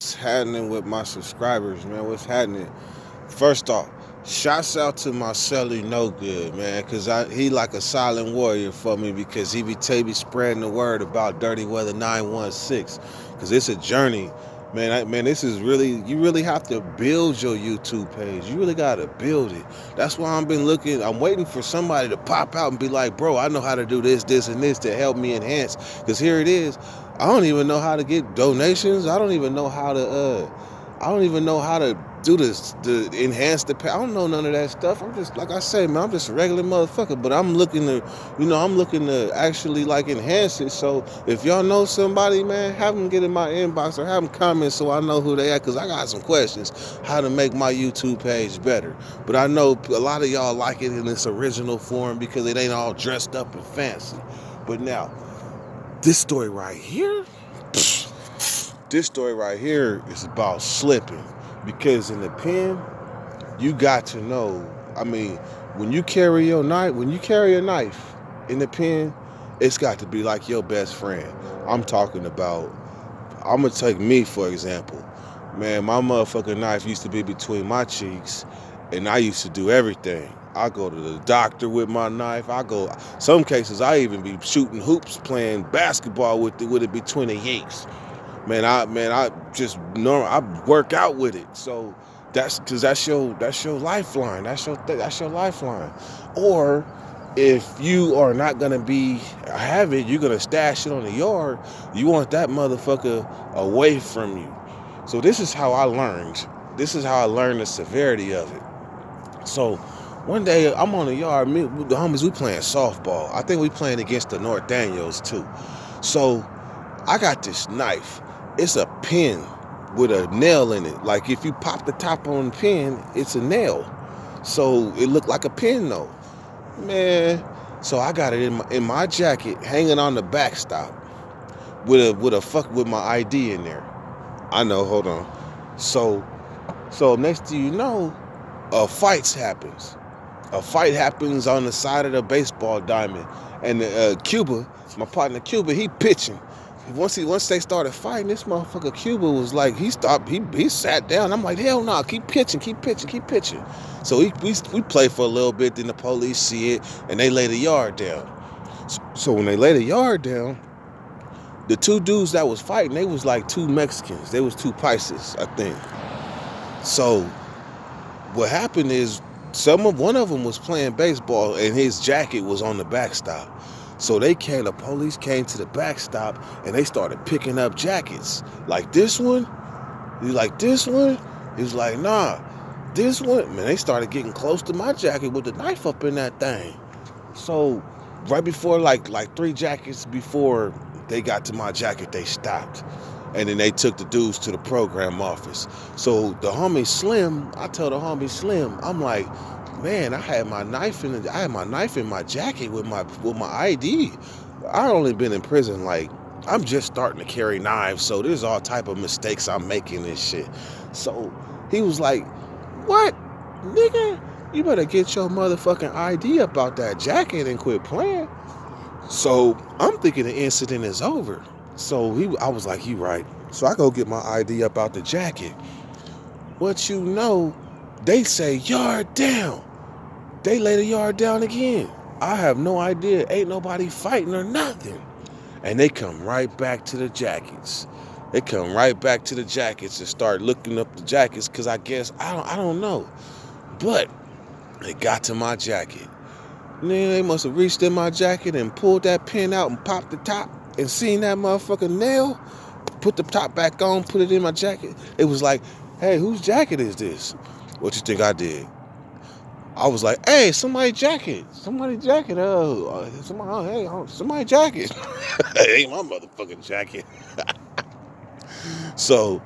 What's happening with my subscribers, man? What's happening? First off, shouts out to my Celly No Good, man, because he like a silent warrior for me because he be spreading the word about Dirty Weather 916. Because it's a journey, man. Man, this is really, you really have to build your YouTube page. You really got to build it. That's why I've been looking, I'm waiting for somebody to pop out and be like, bro, I know how to do this, this, and this to help me enhance. Because here it is. I don't even know how to get donations. I don't even know how to do this to enhance the pay. I don't know none of that stuff. I'm just like I say, man. I'm just a regular motherfucker. But I'm looking to actually like enhance it. So if y'all know somebody, man, have them get in my inbox or have them comment so I know who they are. Cause I got some questions how to make my YouTube page better. But I know a lot of y'all like it in its original form because it ain't all dressed up and fancy. But now, this story right here. This story right here is about slipping because in the pen, you got to know. I mean, when you carry a knife in the pen, it's got to be like your best friend. I'm talking about. I'm gonna take me for example. Man, my motherfucking knife used to be between my cheeks, and I used to do everything. I go to the doctor with my knife. Some cases I even be shooting hoops, playing basketball with it between the yeeks. I just normal. I work out with it, so that's your lifeline. That's your lifeline. Or if you are not gonna have it, you're gonna stash it on the yard. You want that motherfucker away from you. So this is how I learned. This is how I learned the severity of it. So one day I'm on the yard, me with the homies, we playing softball. I think we playing against the North Daniels too. So I got this knife. It's a pin with a nail in it. Like if you pop the top on the pin, it's a nail. So it looked like a pin though. Man, so I got it in my jacket, hanging on the backstop with my ID in there. I know, hold on. So next thing you know, a fight happens on the side of the baseball diamond, and Cuba, my partner Cuba, he pitching. Once they started fighting, this motherfucker Cuba was like, he stopped, he sat down. I'm like, hell no, keep pitching, keep pitching, keep pitching. So we play for a little bit, then the police see it, and they lay the yard down. So when they lay the yard down, the two dudes that was fighting, they was like two Mexicans. They was two Pisces, I think. So what happened is one of them was playing baseball and his jacket was on the backstop. So the police came to the backstop and they started picking up jackets. Like this one? You like this one? He was like, nah, this one. Man, they started getting close to my jacket with the knife up in that thing. So right before like three jackets before they got to my jacket, they stopped. And then they took the dudes to the program office. So I tell the homie Slim, I'm like, man, I had my knife in my jacket with my ID. I only been in prison like I'm just starting to carry knives, so there's all type of mistakes I'm making and shit. So he was like, what, nigga? You better get your motherfucking ID up out that jacket and quit playing. So I'm thinking the incident is over. I was like, he right. So I go get my ID up out the jacket. What you know, they say yard down. They lay the yard down again. I have no idea. Ain't nobody fighting or nothing. And they come right back to the jackets. They come right back to the jackets and start looking up the jackets because I guess, I don't know. But they got to my jacket. And then they must have reached in my jacket and pulled that pin out and popped the top and seen that motherfucking nail, put the top back on, put it in my jacket. It was like, hey, whose jacket is this? What you think I did? I was like, hey, somebody's jacket. Somebody's jacket. Somebody's jacket. It ain't my motherfucking jacket. So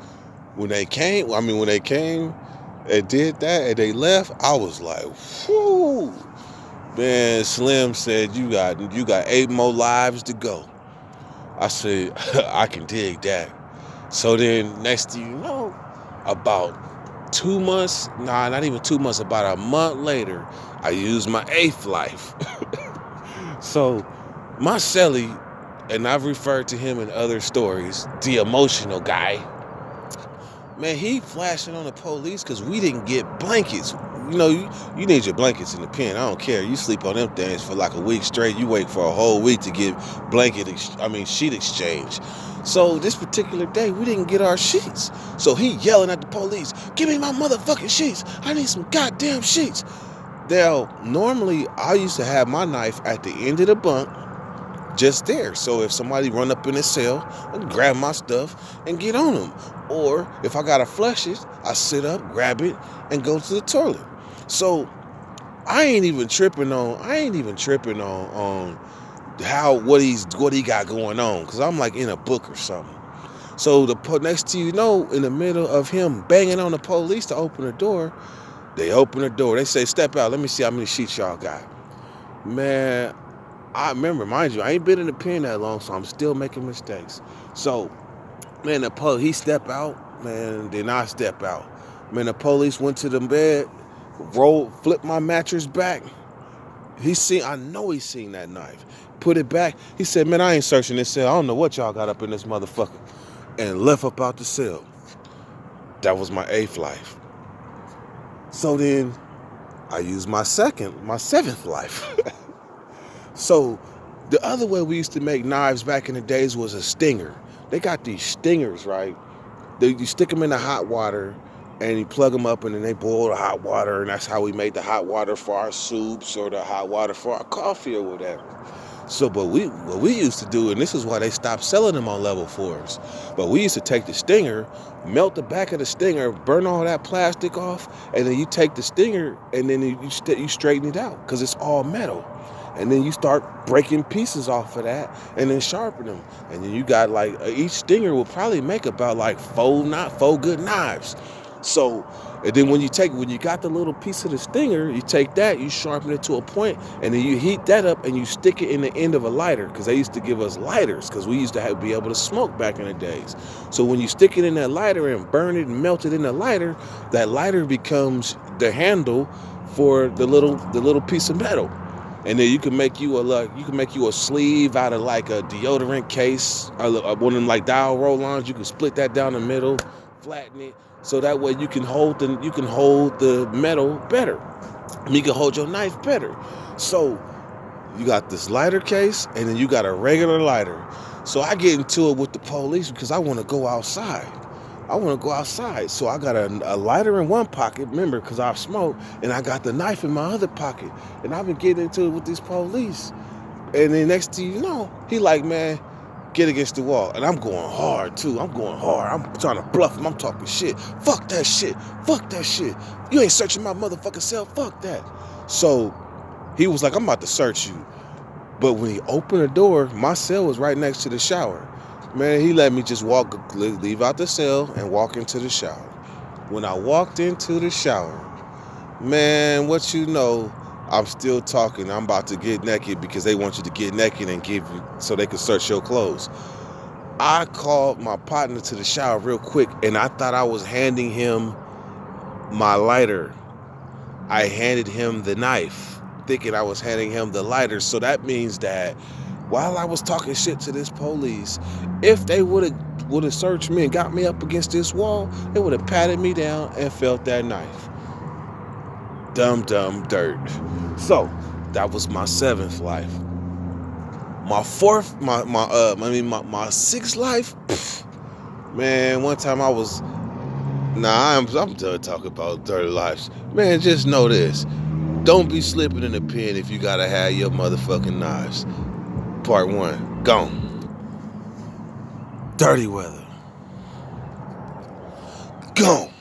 when they came and did that and they left, I was like, whoo. Man, Slim said you got 8 more lives to go. I said, I can dig that. So then next thing you know, about 2 months, not even 2 months, about a month later, I used my 8th life. So my Celly, and I've referred to him in other stories, the emotional guy, Man, he flashing on the police because we didn't get blankets. You need your blankets in the pen. I don't care. You sleep on them things for like a week straight. You wait for a whole week to get sheet exchange. So this particular day, we didn't get our sheets. So he yelling at the police, "Give me my motherfucking sheets. I need some goddamn sheets." Now, normally I used to have my knife at the end of the bunk, just there. So if somebody run up in the cell, I can grab my stuff and get on them. Or if I gotta flush it, I sit up, grab it, and go to the toilet. So I ain't even tripping on how what he got going on, because I'm like in a book or something. So the next to in the middle of him banging on the police to open the door, they open the door. They say, "Step out. Let me see how many sheets y'all got." Man, I remember, mind you, I ain't been in the pen that long, so I'm still making mistakes. So, man, he step out, man, then I step out. Man, the police went to the bed, flipped my mattress back. I know he seen that knife. Put it back. He said, "Man, I ain't searching this cell. I don't know what y'all got up in this motherfucker." And left up out the cell. That was my 8th life. So then I used my 7th life. So the other way we used to make knives back in the days was a stinger. They got these stingers, right? You stick them in the hot water and you plug them up, and then they boil the hot water, and that's how we made the hot water for our soups or the hot water for our coffee or whatever. So, but what we used to do, and this is why they stopped selling them on level 4s, but we used to take the stinger, melt the back of the stinger, burn all that plastic off, and then you take the stinger and then you straighten it out because it's all metal. And then you start breaking pieces off of that and then sharpen them. And then you got like, each stinger will probably make about like 4 good knives. So, and then when you got the little piece of the stinger, you take that, you sharpen it to a point, and then you heat that up and you stick it in the end of a lighter, because they used to give us lighters because we used to be able to smoke back in the days. So when you stick it in that lighter and burn it and melt it in the lighter, that lighter becomes the handle for the little piece of metal. And then you can make you a sleeve out of like a deodorant case, one of them like dial roll-ons. You can split that down the middle, flatten it, so that way you can hold the metal better. And you can hold your knife better. So you got this lighter case, and then you got a regular lighter. So I get into it with the police because I want to go outside. So I got a lighter in one pocket, remember, because I've smoked, and I got the knife in my other pocket. And I've been getting into it with these police. And then next thing you know, he like, "Man, get against the wall." And I'm going hard, too. I'm trying to bluff him. I'm talking shit. Fuck that shit. You ain't searching my motherfucking cell. Fuck that. So he was like, "I'm about to search you." But when he opened the door, my cell was right next to the shower. Man, he let me just leave out the cell and walk into the shower. When I walked into the shower, man, I'm still talking. I'm about to get naked because they want you to get naked and so they can search your clothes. I called my partner to the shower real quick, and I thought I was handing him my lighter. I handed him the knife, thinking I was handing him the lighter. So that means that while I was talking shit to this police, if they would have searched me and got me up against this wall, they would have patted me down and felt that knife. Dumb dirt. So that was my 7th life. My 6th life. Man, one time I was. I'm done talking about dirty lives. Man, just know this: don't be slipping in the pen if you gotta have your motherfucking knives. Part 1, gone. Dirty weather. Gone.